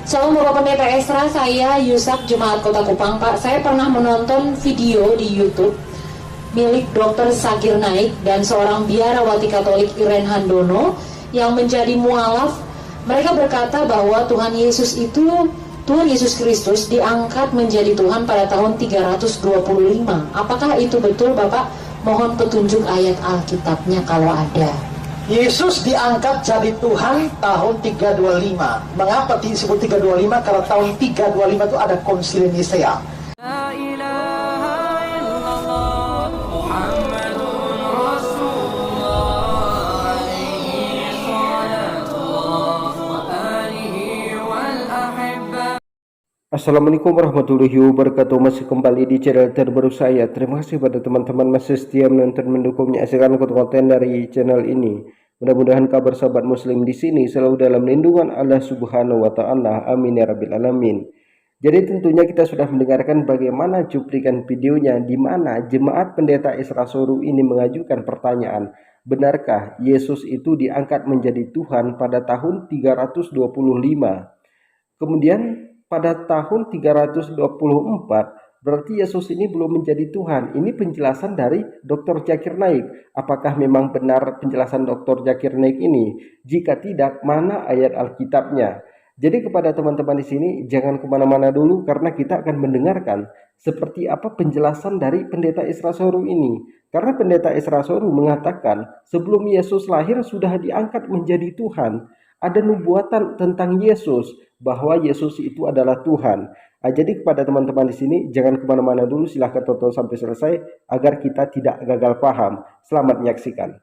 Salam Bapak Pendeta Esra, saya Yusak Jemaat Kota Kupang. Pak, saya pernah menonton video di YouTube milik Dr. Zakir Naik dan seorang biarawati Katolik Irene Handono yang menjadi mualaf. Mereka berkata bahwa Tuhan Yesus Kristus diangkat menjadi Tuhan pada tahun 325. Apakah itu betul, Bapak? Mohon petunjuk ayat Alkitabnya kalau ada. Yesus diangkat jadi Tuhan tahun 325. Mengapa disebut 325? Karena tahun 325 itu ada Konsili Nisea. Assalamualaikum warahmatullahi wabarakatuh. Masih kembali di channel terbaru saya. Terima kasih pada teman-teman masih setia menonton mendukung menyaksikan konten dari channel ini. Mudah-mudahan kabar sahabat muslim di sini selalu dalam lindungan Allah Subhanahu wa taala. Amin ya rabbil alamin. Jadi tentunya kita sudah mendengarkan bagaimana cuplikan videonya di mana jemaat pendeta Esra Soru ini mengajukan pertanyaan, benarkah Yesus itu diangkat menjadi Tuhan pada tahun 325? Kemudian pada tahun 324 berarti Yesus ini belum menjadi Tuhan. Ini penjelasan dari Dr. Zakir Naik. Apakah memang benar penjelasan Dr. Zakir Naik ini? Jika tidak, mana ayat Alkitabnya? Jadi kepada teman-teman di sini jangan kemana-mana dulu karena kita akan mendengarkan seperti apa penjelasan dari pendeta Esra Soru ini. Karena pendeta Esra Soru mengatakan sebelum Yesus lahir sudah diangkat menjadi Tuhan. Ada nubuatan tentang Yesus bahwa Yesus itu adalah Tuhan. Jadi kepada teman-teman di sini jangan kemana-mana dulu, silahkan tonton sampai selesai agar kita tidak gagal paham. Selamat menyaksikan.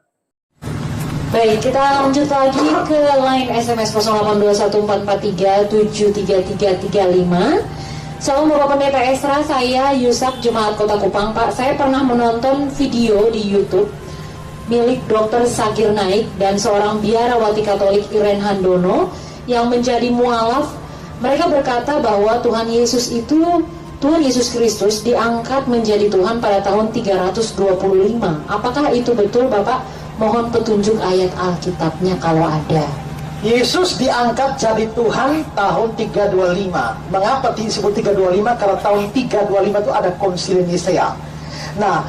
Baik, kita lanjut lagi ke line SMS 082143733335. Salam Bapak Pendeta Esra, saya Yusak Jemaat Kota Kupang. Pak, saya pernah menonton video di YouTube milik Dr. Zakir Naik dan seorang biarawati Katolik Irene Handono yang menjadi mualaf. Mereka berkata bahwa Tuhan Yesus Kristus diangkat menjadi Tuhan pada tahun 325. Apakah itu betul, Bapak? Mohon petunjuk ayat Alkitabnya kalau ada. Yesus diangkat jadi Tuhan tahun 325. Mengapa disebut 325? Karena tahun 325 itu ada Konsili Nisea. Nah,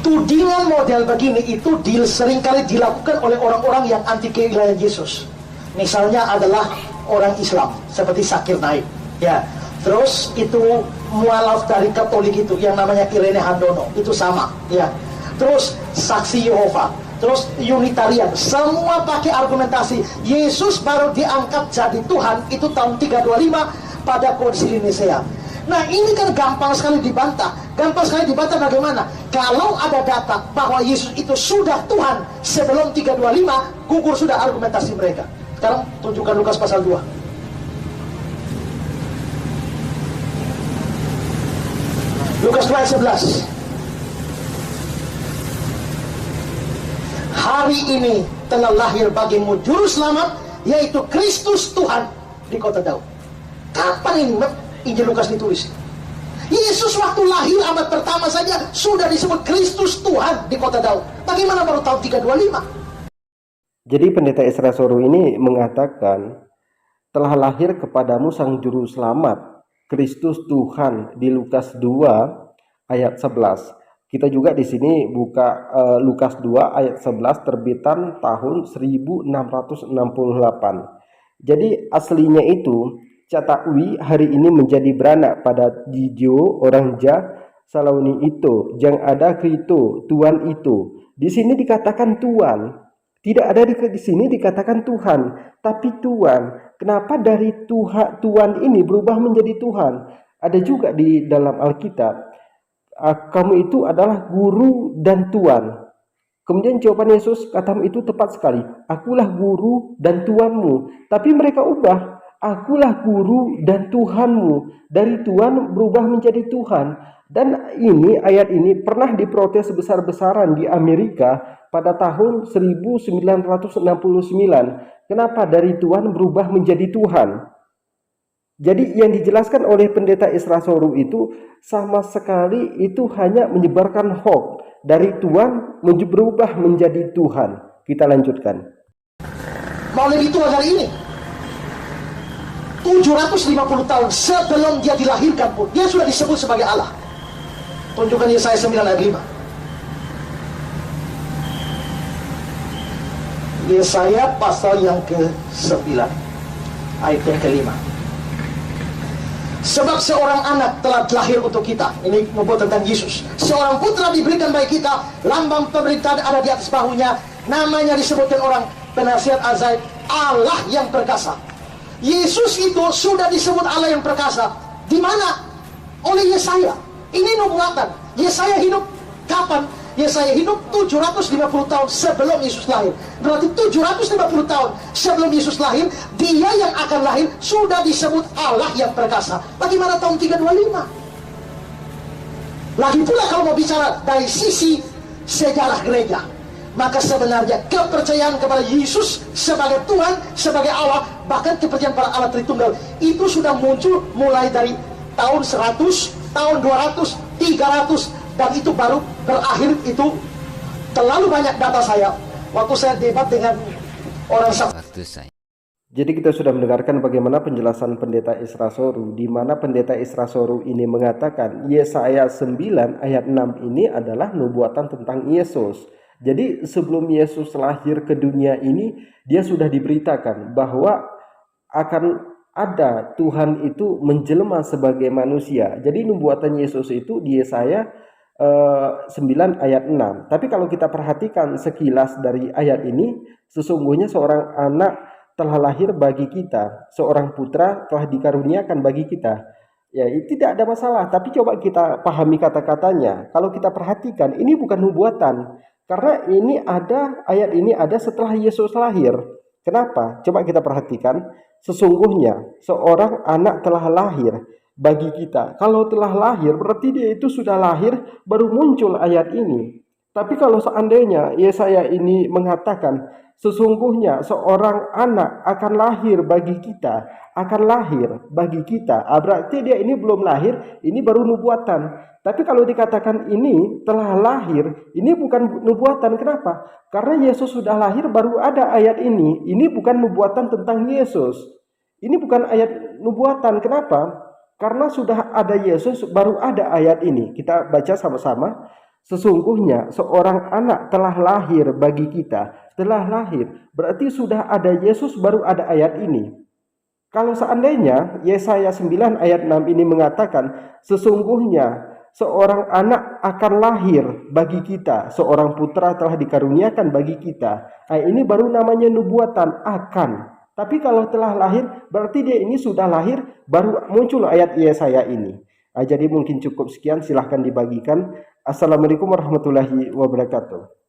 tudingan model begini itu seringkali dilakukan oleh orang-orang yang anti keilahian Yesus. Misalnya adalah orang Islam seperti Zakir Naik, ya. Terus itu mualaf dari Katolik itu yang namanya Irene Handono, itu sama, ya. Terus Saksi Yehova, terus Unitarian, semua pakai argumentasi Yesus baru diangkat jadi Tuhan itu tahun 325 pada Konsili Nisea. Nah ini kan gampang sekali dibantah. Gampang sekali dibantah bagaimana? Kalau ada data bahwa Yesus itu sudah Tuhan sebelum 325, gugur sudah argumentasi mereka. Sekarang tunjukkan Lukas pasal 2. Lukas 2 ayat 11. Hari ini telah lahir bagimu juru selamat, yaitu Kristus Tuhan di kota Daud. Kapan ini Injil Lukas ditulis? Yesus waktu lahir abad pertama saja sudah disebut Kristus Tuhan di kota Daud. Bagaimana baru tahun 325? Jadi pendeta Esra Soru ini mengatakan telah lahir kepadamu sang juru selamat Kristus Tuhan di Lukas 2 ayat 11. Kita juga di sini buka Lukas 2 ayat 11 terbitan tahun 1668. Jadi aslinya itu Catakwi hari ini menjadi beranak pada Jijo orang Ja Salauni itu yang ada Krito Tuhan itu. Di sini dikatakan Tuhan. Tidak ada di sini dikatakan Tuhan, tapi Tuhan. Kenapa dari Tuhan ini berubah menjadi Tuhan? Ada juga di dalam Alkitab. Kamu itu adalah guru dan Tuhan. Kemudian jawaban Yesus, katamu itu tepat sekali. Akulah guru dan Tuhanmu. Tapi mereka ubah. Akulah guru dan Tuhanmu. Dari Tuhan berubah menjadi Tuhan. Dan ini ayat ini pernah diprotes besar-besaran di Amerika pada tahun 1969. Kenapa dari Tuhan berubah menjadi Tuhan? Jadi yang dijelaskan oleh pendeta Esra Soru itu sama sekali itu hanya menyebarkan hoax. Dari Tuhan berubah menjadi Tuhan. Kita lanjutkan. Mau lebih tua dari ini? 750 tahun sebelum dia dilahirkan pun dia sudah disebut sebagai Allah. Tunjukkan Yesaya 9 ayat 5. Yesaya pasal yang ke-9 ayat yang ke-5. Sebab seorang anak telah lahir untuk kita. Ini membuat tentang Yesus. Seorang putra diberikan bagi kita, lambang pemerintahan ada di atas bahunya, namanya disebutkan orang penasihat ajaib, Allah yang perkasa. Yesus itu sudah disebut Allah yang perkasa. Di mana? Oleh Yesaya. Ini nubuatan. Yesaya hidup kapan? Yesaya hidup 750 tahun sebelum Yesus lahir. Berarti 750 tahun sebelum Yesus lahir, dia yang akan lahir sudah disebut Allah yang perkasa. Bagaimana tahun 325? Lagi pula kalau mau bicara dari sisi sejarah gereja, maka sebenarnya kepercayaan kepada Yesus sebagai Tuhan, sebagai Allah, bahkan kepercayaan pada Allah Tritunggal itu sudah muncul mulai dari tahun 100, tahun 200, 300, dan itu baru berakhir. Itu terlalu banyak data saya waktu saya debat dengan orang Jadi kita sudah mendengarkan bagaimana penjelasan Pendeta Isra Soru, di mana Pendeta Isra Soru ini mengatakan Yesaya 9 ayat 6 ini adalah nubuatan tentang Yesus. Jadi sebelum Yesus lahir ke dunia ini, dia sudah diberitakan bahwa akan ada Tuhan itu menjelma sebagai manusia. Jadi nubuatan Yesus itu di Yesaya 9 ayat 6. Tapi kalau kita perhatikan sekilas dari ayat ini, sesungguhnya seorang anak telah lahir bagi kita, seorang putra telah dikaruniakan bagi kita. Ya, itu tidak ada masalah. Tapi coba kita pahami kata-katanya. Kalau kita perhatikan, ini bukan nubuatan. Karena ini ada, ayat ini ada setelah Yesus lahir. Kenapa? Coba kita perhatikan. Sesungguhnya seorang anak telah lahir bagi kita. Kalau telah lahir berarti dia itu sudah lahir, baru muncul ayat ini. Tapi kalau seandainya Yesaya ini mengatakan sesungguhnya seorang anak akan lahir bagi kita, akan lahir bagi kita, berarti dia ini belum lahir, ini baru nubuatan. Tapi kalau dikatakan ini telah lahir, ini bukan nubuatan. Kenapa? Karena Yesus sudah lahir baru ada ayat ini. Ini bukan nubuatan tentang Yesus. Ini bukan ayat nubuatan. Kenapa? Karena sudah ada Yesus baru ada ayat ini. Kita baca sama-sama. Sesungguhnya seorang anak telah lahir bagi kita. Telah lahir. Berarti sudah ada Yesus baru ada ayat ini. Kalau seandainya Yesaya 9 ayat 6 ini mengatakan sesungguhnya seorang anak akan lahir bagi kita, seorang putra telah dikaruniakan bagi kita. Nah, ini baru namanya nubuatan akan. Tapi kalau telah lahir, berarti dia ini sudah lahir, baru muncul ayat Yesaya ini. Nah, jadi mungkin cukup sekian, silahkan dibagikan. Assalamualaikum warahmatullahi wabarakatuh.